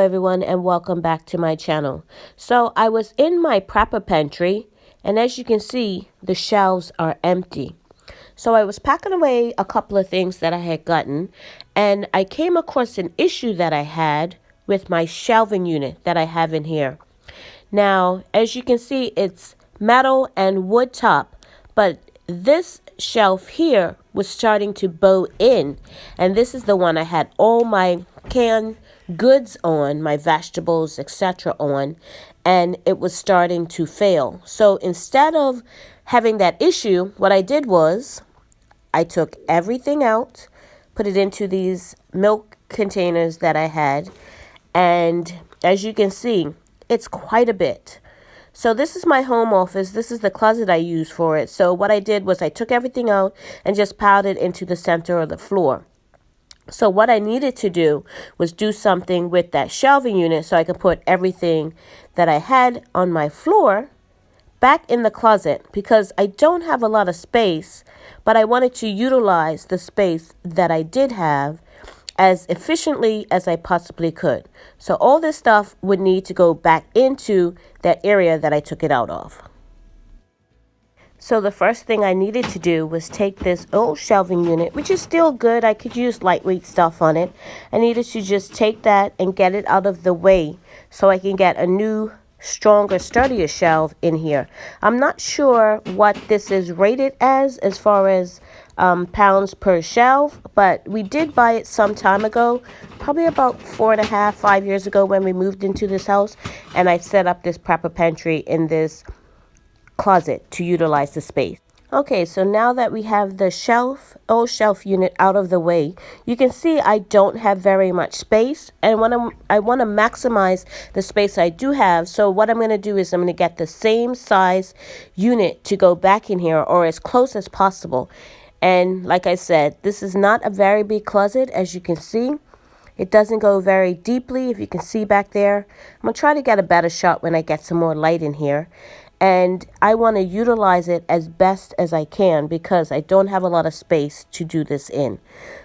everyone, and welcome back to my channel. So I was in my prepper pantry, and as you can see, the shelves are empty. So I was packing away a couple of things that I had gotten, and I came across an issue that I had with my shelving unit that I have in here. Now, as you can see, it's metal and wood top, but this shelf here was starting to bow in, and this is the one I had all my canned goods on, my vegetables, etc. on, and it was starting to fail. So instead of having that issue, what I did was I took everything out, put it into these milk containers that I had, and as you can see, it's quite a bit. So this is my home office. This is the closet I use for it. So what I did was I took everything out and just piled it into the center of the floor. So what I needed to do was do something with that shelving unit so I could put everything that I had on my floor back in the closet, because I don't have a lot of space, but I wanted to utilize the space that I did have as efficiently as I possibly could. So all this stuff would need to go back into that area that I took it out of. So the first thing I needed to do was take this old shelving unit, which is still good. I could use lightweight stuff on it. I needed to just take that and get it out of the way so I can get a new, stronger, sturdier shelf in here. I'm not sure what this is rated as far as pounds per shelf, but we did buy it some time ago, probably about 4.5, 5 years ago when we moved into this house, and I set up this prepper pantry in this closet to utilize the space. Okay, so now that we have the old shelf unit out of the way, you can see I don't have very much space, and I want to maximize the space I do have. So what I'm going to do is I'm going to get the same size unit to go back in here, or as close as possible. And like I said, this is not a very big closet, as you can see. It doesn't go very deeply, if you can see back there. I'm going to try to get a better shot when I get some more light in here. And I want to utilize it as best as I can because I don't have a lot of space to do this in.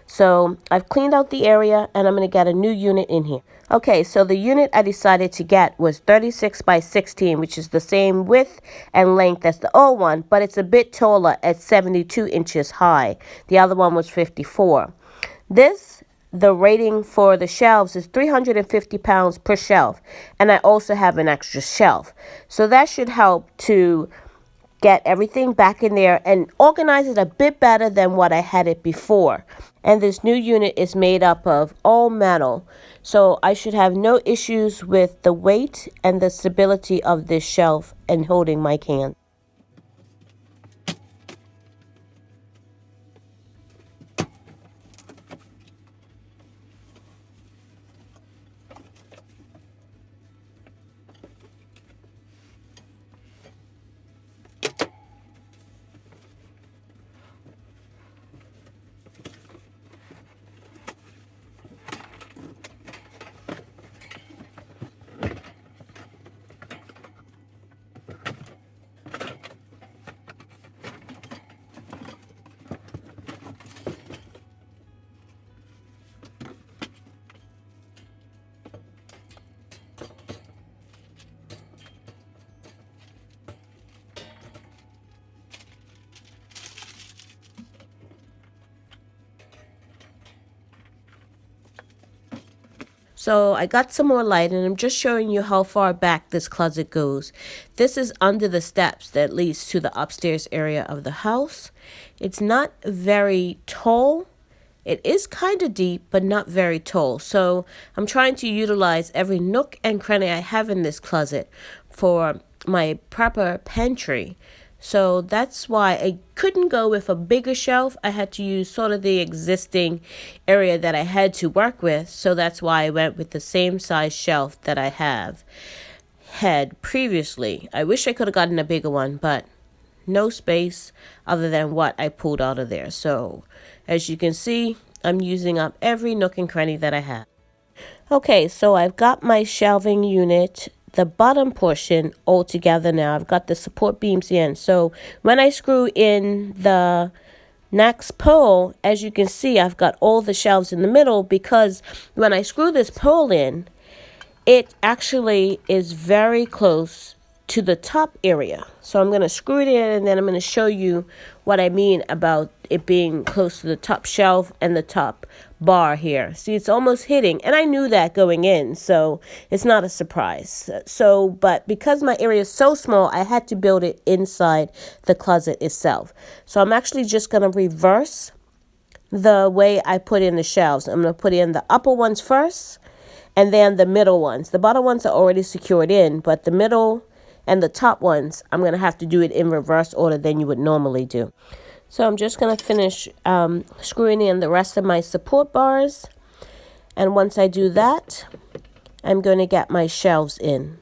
So I've cleaned out the area and I'm going to get a new unit in here. Okay, so the unit I decided to get was 36 by 16, which is the same width and length as the old one, but it's a bit taller at 72 inches high. The other one was 54. The rating for the shelves is 350 pounds per shelf, and I also have an extra shelf. So that should help to get everything back in there and organize it a bit better than what I had it before. And this new unit is made up of all metal, so I should have no issues with the weight and the stability of this shelf and holding my cans. So I got some more light, and I'm just showing you how far back this closet goes. This is under the steps that leads to the upstairs area of the house. It's not very tall. It is kind of deep, but not very tall. So I'm trying to utilize every nook and cranny I have in this closet for my prepper pantry. So that's why I couldn't go with a bigger shelf. I had to use sort of the existing area that I had to work with. So that's why I went with the same size shelf that I had previously. I wish I could have gotten a bigger one, but no space other than what I pulled out of there. So as you can see, I'm using up every nook and cranny that I have. Okay, so I've got my shelving unit, the bottom portion, all together now. I've got the support beams in. So when I screw in the next pole, as you can see, I've got all the shelves in the middle, because when I screw this pole in, it actually is very close to the top area. So I'm going to screw it in, and then I'm going to show you what I mean about it being close to the top shelf and the top bar here. See, it's almost hitting, and I knew that going in, so it's not a surprise. So, but because my area is so small, I had to build it inside the closet itself. So I'm actually just going to reverse the way I put in the shelves. I'm going to put in the upper ones first, and then the middle ones. The bottom ones are already secured in, but the middle and the top ones, I'm going to have to do it in reverse order than you would normally do. So I'm just going to finish screwing in the rest of my support bars. And once I do that, I'm going to get my shelves in.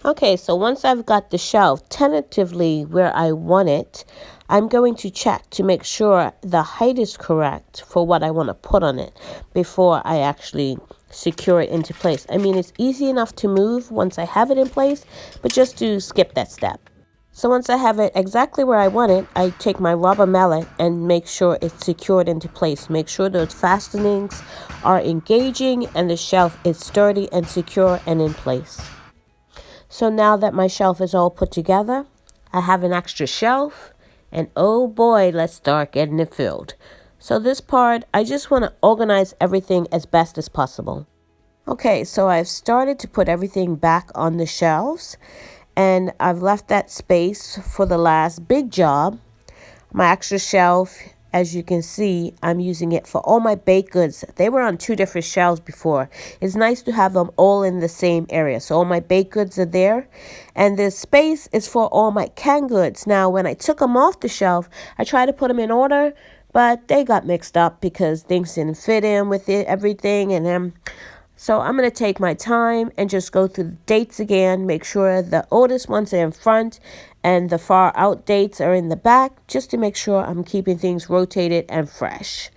Okay, so once I've got the shelf tentatively where I want it, I'm going to check to make sure the height is correct for what I want to put on it before I actually secure it into place. I mean, it's easy enough to move once I have it in place, but just to skip that step. So once I have it exactly where I want it, I take my rubber mallet and make sure it's secured into place. Make sure those fastenings are engaging and the shelf is sturdy and secure and in place. So now that my shelf is all put together, I have an extra shelf, and oh boy, let's start getting it filled. So this part, I just want to organize everything as best as possible. Okay, so I've started to put everything back on the shelves, and I've left that space for the last big job. My extra shelf, as you can see, I'm using it for all my baked goods. They were on two different shelves before. It's nice to have them all in the same area. So all my baked goods are there. And this space is for all my canned goods. Now, when I took them off the shelf, I tried to put them in order, but they got mixed up because things didn't fit in with it, everything. And so I'm going to take my time and just go through the dates again, make sure the oldest ones are in front and the far out dates are in the back, just to make sure I'm keeping things rotated and fresh.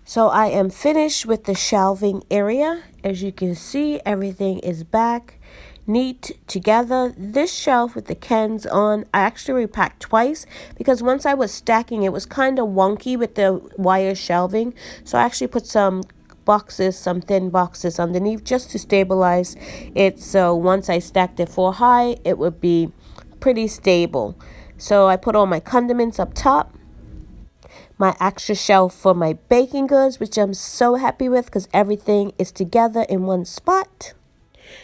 So I am finished with the shelving area. As you can see, everything is back neat together. This shelf with the cans on, I actually repacked twice because once I was stacking, it was kind of wonky with the wire shelving. So I actually put some boxes, some thin boxes underneath just to stabilize it. So once I stacked it for high, it would be pretty stable. So I put all my condiments up top, my extra shelf for my baking goods, which I'm so happy with because everything is together in one spot.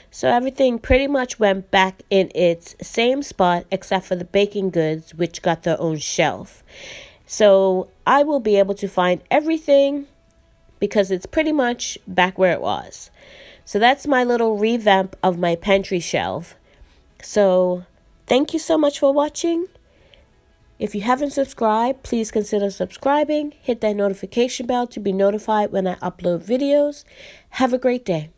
So everything pretty much went back in its same spot except for the baking goods, which got their own shelf. So I will be able to find everything because it's pretty much back where it was. So that's my little revamp of my pantry shelf. So thank you so much for watching. If you haven't subscribed, please consider subscribing. Hit that notification bell to be notified when I upload videos. Have a great day.